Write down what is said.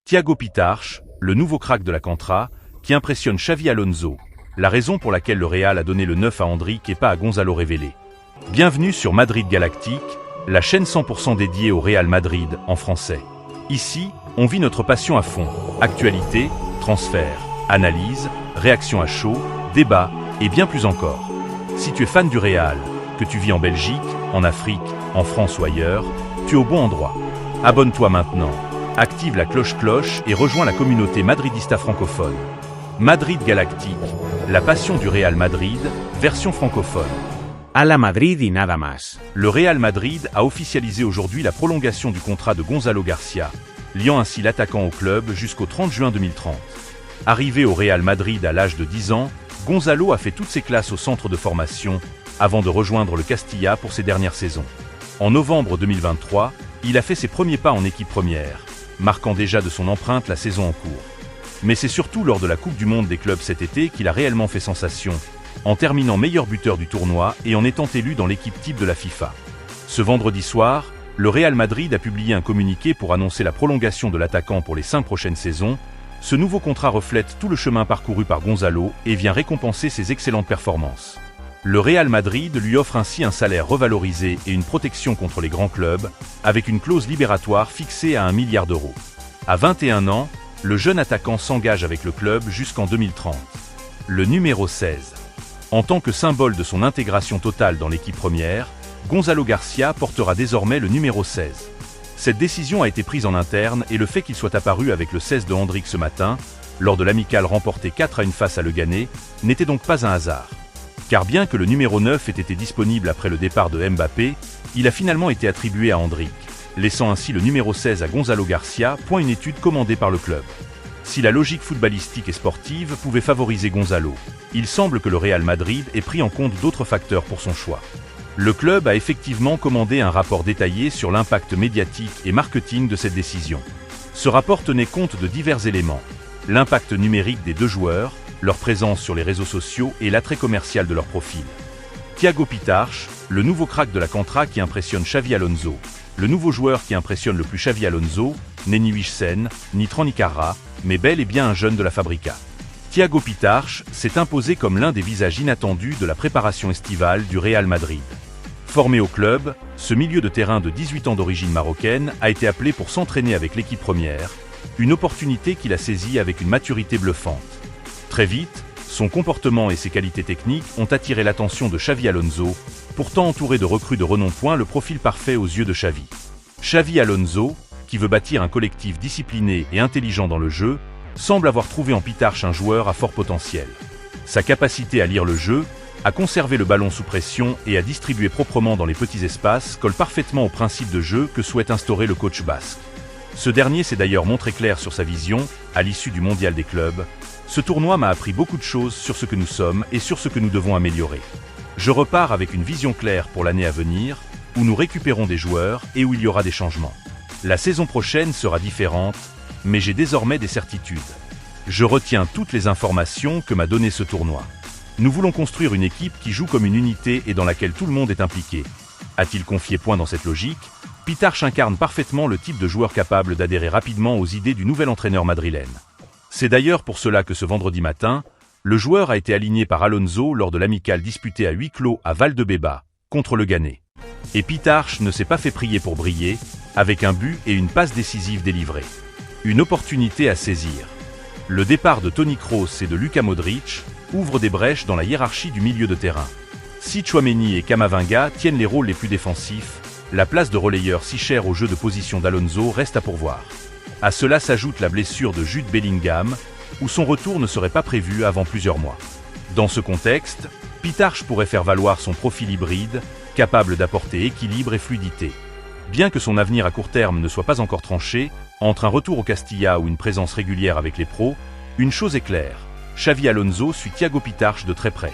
Thiago Pitarch, le nouveau crack de la Cantra, qui impressionne Xavi Alonso, la raison pour laquelle le Real a donné le 9 à Endrick et pas à Gonzalo Révélé. Bienvenue sur Madrid Galactique, la chaîne 100% dédiée au Real Madrid en français. Ici, on vit notre passion à fond. Actualité, transfert, analyse, réaction à chaud, débat et bien plus encore. Si tu es fan du Real, que tu vis en Belgique, en Afrique, en France ou ailleurs, tu es au bon endroit. Abonne-toi maintenant, active la cloche et rejoins la communauté madridista francophone. Madrid Galactique, la passion du Real Madrid, version francophone. A la Madrid y nada más. Le Real Madrid a officialisé aujourd'hui la prolongation du contrat de Gonzalo Garcia, liant ainsi l'attaquant au club jusqu'au 30 juin 2030. Arrivé au Real Madrid à l'âge de 10 ans, Gonzalo a fait toutes ses classes au centre de formation, avant de rejoindre le Castilla pour ses dernières saisons. En novembre 2023, il a fait ses premiers pas en équipe première, marquant déjà de son empreinte la saison en cours. Mais c'est surtout lors de la Coupe du Monde des clubs cet été qu'il a réellement fait sensation, en terminant meilleur buteur du tournoi et en étant élu dans l'équipe type de la FIFA. Ce vendredi soir, le Real Madrid a publié un communiqué pour annoncer la prolongation de l'attaquant pour les 5 prochaines saisons. Ce nouveau contrat reflète tout le chemin parcouru par Gonzalo et vient récompenser ses excellentes performances. Le Real Madrid lui offre ainsi un salaire revalorisé et une protection contre les grands clubs, avec une clause libératoire fixée à 1 milliard d'euros. À 21 ans, le jeune attaquant s'engage avec le club jusqu'en 2030. Le numéro 16. En tant que symbole de son intégration totale dans l'équipe première, Gonzalo Garcia portera désormais le numéro 16. Cette décision a été prise en interne et le fait qu'il soit apparu avec le 16 de Endrick ce matin, lors de l'amicale remportée 4-1 face à Leganés, n'était donc pas un hasard. Car bien que le numéro 9 ait été disponible après le départ de Mbappé, il a finalement été attribué à Endrick, laissant ainsi le numéro 16 à Gonzalo Garcia, point une étude commandée par le club. Si la logique footballistique et sportive pouvait favoriser Gonzalo, il semble que le Real Madrid ait pris en compte d'autres facteurs pour son choix. Le club a effectivement commandé un rapport détaillé sur l'impact médiatique et marketing de cette décision. Ce rapport tenait compte de divers éléments: l'impact numérique des deux joueurs, leur présence sur les réseaux sociaux et l'attrait commercial de leur profil. Thiago Pitarch, le nouveau crack de la Cantra qui impressionne Xavi Alonso. Le nouveau joueur qui impressionne le plus Xavi Alonso n'est ni Huijsen, ni Trannicarra, mais bel et bien un jeune de la Fabrica. Thiago Pitarch s'est imposé comme l'un des visages inattendus de la préparation estivale du Real Madrid. Formé au club, ce milieu de terrain de 18 ans d'origine marocaine a été appelé pour s'entraîner avec l'équipe première, une opportunité qu'il a saisie avec une maturité bluffante. Très vite, son comportement et ses qualités techniques ont attiré l'attention de Xavi Alonso, pourtant entouré de recrues de renom. Le profil parfait aux yeux de Xavi. Xavi Alonso, qui veut bâtir un collectif discipliné et intelligent dans le jeu, semble avoir trouvé en Pitarch un joueur à fort potentiel. Sa capacité à lire le jeu, à conserver le ballon sous pression et à distribuer proprement dans les petits espaces colle parfaitement au principe de jeu que souhaite instaurer le coach basque. Ce dernier s'est d'ailleurs montré clair sur sa vision, à l'issue du mondial des clubs. Ce tournoi m'a appris beaucoup de choses sur ce que nous sommes et sur ce que nous devons améliorer. Je repars avec une vision claire pour l'année à venir, où nous récupérons des joueurs et où il y aura des changements. La saison prochaine sera différente, mais j'ai désormais des certitudes. Je retiens toutes les informations que m'a donné ce tournoi. Nous voulons construire une équipe qui joue comme une unité et dans laquelle tout le monde est impliqué. A-t-il confié point dans cette logique? Pitarch incarne parfaitement le type de joueur capable d'adhérer rapidement aux idées du nouvel entraîneur madrilène. C'est d'ailleurs pour cela que ce vendredi matin, le joueur a été aligné par Alonso lors de l'amicale disputée à huis clos à Valdebeba, contre Leganés. Et Pitarch ne s'est pas fait prier pour briller, avec un but et une passe décisive délivrée. Une opportunité à saisir. Le départ de Toni Kroos et de Luka Modric ouvre des brèches dans la hiérarchie du milieu de terrain. Si Tchouaméni et Camavinga tiennent les rôles les plus défensifs, la place de relayeur si chère au jeu de position d'Alonso reste à pourvoir. À cela s'ajoute la blessure de Jude Bellingham, où son retour ne serait pas prévu avant plusieurs mois. Dans ce contexte, Pitarch pourrait faire valoir son profil hybride, capable d'apporter équilibre et fluidité. Bien que son avenir à court terme ne soit pas encore tranché, entre un retour au Castilla ou une présence régulière avec les pros, une chose est claire: Xavi Alonso suit Thiago Pitarch de très près.